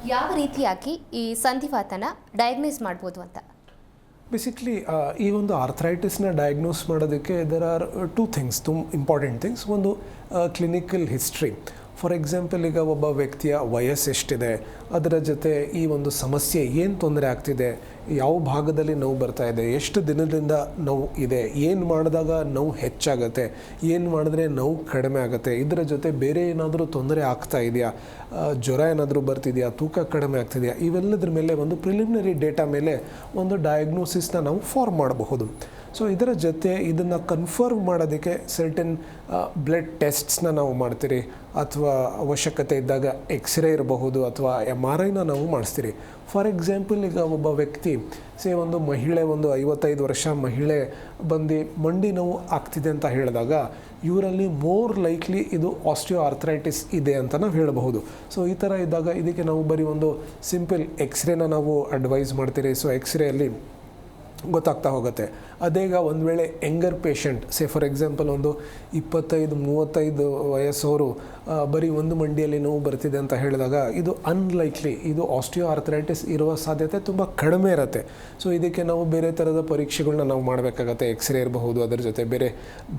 ಯಾವ ರೀತಿಯಾಗಿ ಈ ಸಂಧಿವಾತನ ಡಯಾಗ್ನೈಸ್ ಮಾಡ್ಬೋದು ಅಂತ? ಬೇಸಿಕ್ಲಿ ಈ ಒಂದು ಆರ್ಥರೈಟಿಸ್ನ ಡಯಾಗ್ನೋಸ್ ಮಾಡೋದಕ್ಕೆ there are two things, important things. ಒಂದು ಕ್ಲಿನಿಕಲ್ ಹಿಸ್ಟ್ರಿ. ಫಾರ್ ಎಕ್ಸಾಂಪಲ್, ಈಗ ಒಬ್ಬ ವ್ಯಕ್ತಿಯ ವಯಸ್ಸು ಎಷ್ಟಿದೆ, ಅದರ ಜೊತೆ ಈ ಒಂದು ಸಮಸ್ಯೆ ಏನು ತೊಂದರೆ ಆಗ್ತಿದೆ, ಯಾವ ಭಾಗದಲ್ಲಿ ನೋವು ಬರ್ತಾ ಇದೆ, ಎಷ್ಟು ದಿನದಿಂದ ನೋವು ಇದೆ, ಏನು ಮಾಡಿದಾಗ ನೋವು ಹೆಚ್ಚಾಗುತ್ತೆ, ಏನು ಮಾಡಿದ್ರೆ ನೋವು ಕಡಿಮೆ ಆಗುತ್ತೆ, ಇದರ ಜೊತೆ ಬೇರೆ ಏನಾದರೂ ತೊಂದರೆ ಆಗ್ತಾ ಇದೆಯಾ, ಜ್ವರ ಏನಾದರೂ ಬರ್ತಿದೆಯಾ, ತೂಕ ಕಡಿಮೆ ಆಗ್ತಿದೆಯಾ, ಇವೆಲ್ಲದ್ರ ಮೇಲೆ ಒಂದು ಪ್ರಿಲಿಮಿನರಿ ಡೇಟಾ ಮೇಲೆ ಒಂದು ಡಯಾಗ್ನೋಸಿಸ್ನ ನಾವು ಫಾರ್ಮ್ ಮಾಡಬಹುದು. ಸೊ ಇದರ ಜೊತೆ ಇದನ್ನು ಕನ್ಫರ್ಮ್ ಮಾಡೋದಕ್ಕೆ ಸರ್ಟನ್ ಬ್ಲಡ್ ಟೆಸ್ಟ್ಸ್ನ ನಾವು ಮಾಡ್ತೀರಿ, ಅಥವಾ ಅವಶ್ಯಕತೆ ಇದ್ದಾಗ ಎಕ್ಸ್ರೇ ಇರಬಹುದು, ಅಥವಾ MRIನ ನಾವು ಮಾಡಿಸ್ತೀರಿ. ಫಾರ್ ಎಕ್ಸಾಂಪಲ್, ಈಗ ಒಬ್ಬ ವ್ಯಕ್ತಿ ಒಂದು ಮಹಿಳೆ, ಒಂದು 55 ವರ್ಷ ಮಹಿಳೆ ಬಂದು ಮಂಡಿ ನೋವು ಆಗ್ತಿದೆ ಅಂತ ಹೇಳಿದಾಗ ಇವರಲ್ಲಿ ಮೋರ್ ಲೈಕ್ಲಿ ಇದು ಆಸ್ಟಿಯೋ ಆರ್ಥರೈಟಿಸ್ ಇದೆ ಅಂತ ನಾವು ಹೇಳಬಹುದು. ಸೊ ಈ ಥರ ಇದ್ದಾಗ ಇದಕ್ಕೆ ನಾವು ಬರೀ ಒಂದು ಸಿಂಪಲ್ ಎಕ್ಸ್ರೇನ ನಾವು ಅಡ್ವೈಸ್ ಮಾಡ್ತೀರಿ. ಸೊ ಎಕ್ಸ್ರೇಯಲ್ಲಿ ಗೊತ್ತಾಗ್ತಾ ಹೋಗುತ್ತೆ. ಅದೇಗ ಒಂದು ವೇಳೆ ಯಂಗರ್ ಪೇಷಂಟ್, ಫಾರ್ ಎಕ್ಸಾಂಪಲ್ ಒಂದು 25-35 ವಯಸ್ಸವರು ಬರೀ ಒಂದು ಮಂಡಿಯಲ್ಲಿ ನೋವು ಬರ್ತಿದೆ ಅಂತ ಹೇಳಿದಾಗ ಇದು ಅನ್ಲೈಕ್ಲಿ, ಇದು ಆಸ್ಟಿಯೋ ಆರ್ಥರೈಟಿಸ್ ಇರುವ ಸಾಧ್ಯತೆ ತುಂಬ ಕಡಿಮೆ ಇರುತ್ತೆ. ಸೊ ಇದಕ್ಕೆ ನಾವು ಬೇರೆ ಥರದ ಪರೀಕ್ಷೆಗಳನ್ನ ನಾವು ಮಾಡಬೇಕಾಗತ್ತೆ. ಎಕ್ಸ್ರೇ ಇರಬಹುದು, ಅದರ ಜೊತೆ ಬೇರೆ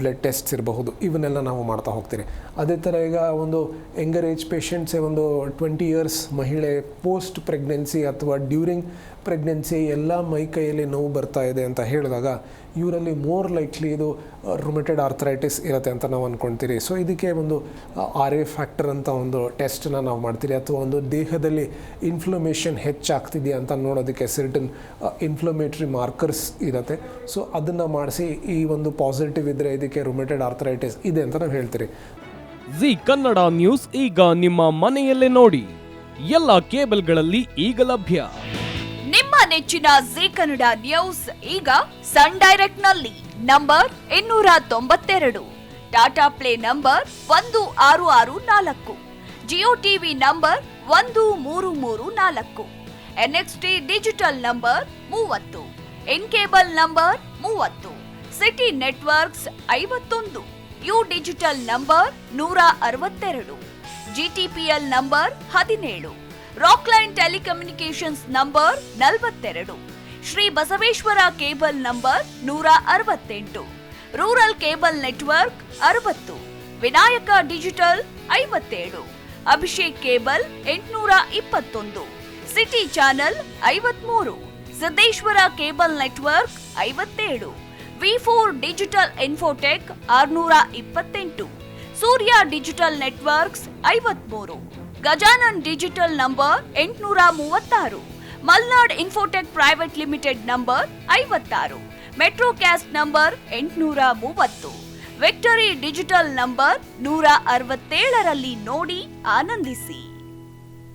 ಬ್ಲಡ್ ಟೆಸ್ಟ್ಸ್ ಇರಬಹುದು, ಇವನ್ನೆಲ್ಲ ನಾವು ಮಾಡ್ತಾ ಹೋಗ್ತೀರಿ. ಅದೇ ಥರ ಈಗ ಒಂದು ಯಂಗರ್ ಏಜ್ ಪೇಷಂಟ್ಸೇ ಒಂದು 20 ಇಯರ್ಸ್ ಮಹಿಳೆ ಪೋಸ್ಟ್ ಪ್ರೆಗ್ನೆನ್ಸಿ ಅಥವಾ ಡ್ಯೂರಿಂಗ್ ಪ್ರೆಗ್ನೆನ್ಸಿ ಎಲ್ಲ ಮೈ ಕೈಯಲ್ಲಿ ನೋವು ಬರ್ತಾ ಇದೆ ಅಂತ ಹೇಳಿದಾಗ ಇವರಲ್ಲಿ ಮೋರ್ ಲೈಕ್ಲಿ ಇದು ರುಮೆಟೆಡ್ ಆರ್ಥರೈಟಿಸ್ ಇರುತ್ತೆ ಅಂತ ನಾವು ಅಂದ್ಕೊಳ್ತೀರಿ. ಸೊ ಇದಕ್ಕೆ ಒಂದು RA ಫ್ಯಾಕ್ಟರ್ ಅಂತ ಒಂದು ಟೆಸ್ಟನ್ನ ನಾವು ಮಾಡ್ತೀರಿ, ಅಥವಾ ಒಂದು ದೇಹದಲ್ಲಿ ಇನ್ಫ್ಲಮೇಷನ್ ಹೆಚ್ಚಾಗ್ತಿದೆಯಾ ಅಂತ ನೋಡೋದಕ್ಕೆ ಸರ್ಟನ್ ಇನ್ಫ್ಲಮೇಟ್ರಿ ಮಾರ್ಕರ್ಸ್ ಇರುತ್ತೆ. ಸೊ ಅದನ್ನು ಮಾಡಿಸಿ ಈ ಒಂದು ಪಾಸಿಟಿವ್ ಇದ್ದರೆ ಇದಕ್ಕೆ ರುಮೆಟೆಡ್ ಆರ್ಥರೈಟಿಸ್ ಇದೆ ಅಂತ ನಾವು ಹೇಳ್ತೀರಿ. ಜಿ ಕನ್ನಡ ನ್ಯೂಸ್ ಈಗ ನಿಮ್ಮ ಮನೆಯಲ್ಲೇ ನೋಡಿ, ಎಲ್ಲ ಕೇಬಲ್ಗಳಲ್ಲಿ ಈಗ ಲಭ್ಯ. ನಿಮ್ಮ ನೆಚ್ಚಿನ ಜಿ ಕನ್ನಡ ನ್ಯೂಸ್ ಈಗ ಸನ್ ಡೈರೆಕ್ಟ್ ನಲ್ಲಿ number 292, Tata play number 1664, Jio TV number 1334, NXT digital number 30, in cable number 30, city networks 51, U digital number 162, GTPL number 17, Rockline telecommunications number 42, Shri Basaveshwara cable number 168, rural cable network 60, Vinayaka digital 57, Abhishek cable 821, city channel 53, Siddeshwara cable network 57, V4 digital Infotech 628, Surya digital networks 53, Gajanan digital number 836, Malnad Infotech Private Limited number 56, Metrocast number 830, Victory Digital number 167ರಲ್ಲಿ ನೋಡಿ ಆನಂದಿಸಿ.